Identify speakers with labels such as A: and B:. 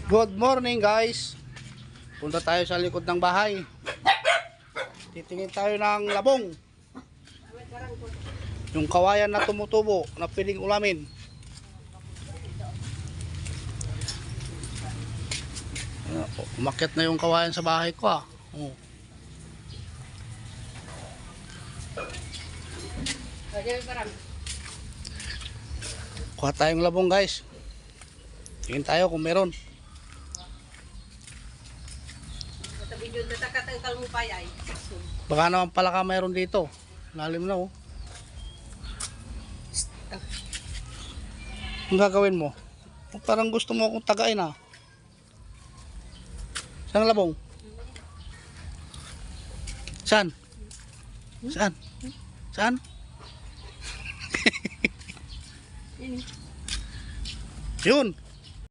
A: Good morning guys. Punta tayo sa likod ng bahay. Titingin tayo ng labong. Yung kawayan na tumutubo na piling ulamin. Umakyat na yung kawayan sa bahay ko ah. Oh. Kuha tayong labong guys. Tingin tayo kung meron. Baka naman pala ka mayroon dito. Lalim na oh. Ang gagawin mo? Parang gusto mo akong tagain ah. Saan ang labong? Saan? Saan? Saan? Yun.